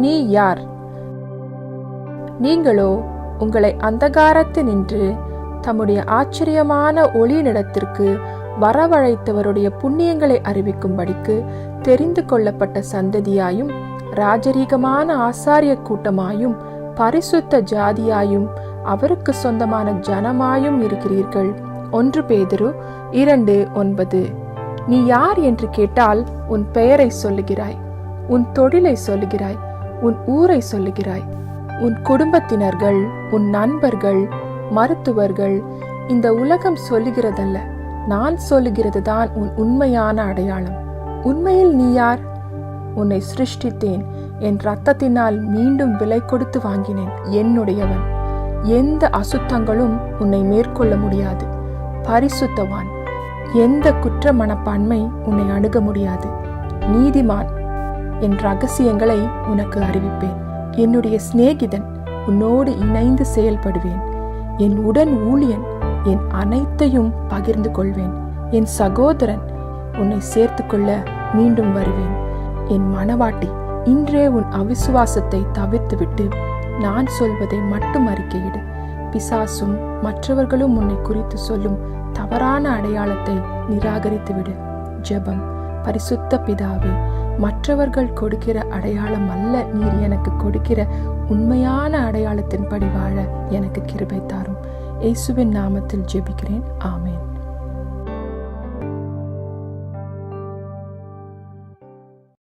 நீ யார்? நீங்களோ உங்களை அந்தகாரத்தினின்று தம்முடைய ஆச்சரியமான ஒளியினிடத்திற்கு வரவழைத்தவருடைய புண்ணியங்களை அறிவிக்கும்படிக்கு தெரிந்து கொள்ளப்பட்ட சந்ததியாயும் ராஜரீகமான ஆசாரிய கூட்டமாயும் பரிசுத்த ஜாதியாயும் அவருக்கு சொந்தமான ஜனமாயும் இருக்கிறீர்கள். 1 பேதுரு 2:9. நீ யார் என்று கேட்டால் உன் பெயரை சொல்லுகிறாய், உன் தொழிலை சொல்லுகிறாய், உன் ஊரை சொல்லுகிறாய். உன் குடும்பத்தினர்கள், உன் நண்பர்கள், மருத்துவர்கள், இந்த உலகம் சொல்லுகிறதல்ல, நான் சொல்லுகிறது தான் உன் உண்மையான அடையாளம். உண்மையில் நீ யார்? உன்னை சிருஷ்டித்தேன், என் இரத்தத்தினால் மீண்டும் விலை கொடுத்து வாங்கினேன், என்னுடையவன். எந்த அசுத்தங்களும் உன்னை மேற்கொள்ள முடியாது. பரிசுத்தவான். எந்த குற்ற மனப்பான்மை உன்னை அணுக முடியாது. நீதிமான். என் ரகசியங்களை உனக்கு அறிவிப்பேன். என்னுடைய சிநேகிதன், உன்னோடு இணைந்து செயல்படுவேன். என் உடன் ஊழியன், என் அனைத்தையும் பகிர்ந்து கொள்வேன். என் சகோதரன், உன்னை சேர்த்துக்கொள்ள மீண்டும் வருவேன். என் மணவாட்டி, இன்றே உன் அவிசுவாசத்தை தவிர்த்துவிட்டு நான் சொல்வதை மட்டும் அறிக்கையிடு. பிசாசும் மற்றவர்களும் உன்னை குறித்து சொல்லும் தவறான அடையாளத்தை நிராகரித்துவிடு. ஜெபம். பரிசுத்த பிதாவே, மற்றவர்கள் கொடுக்கிற அடையாளம் அல்ல, நீர் எனக்கு கொடுக்கிற உண்மையான அடையாளத்தின்படி வாழ எனக்கு கிருபை தாரும். இயேசுவின் நாமத்தில் ஜெபிக்கிறேன். ஆமென்.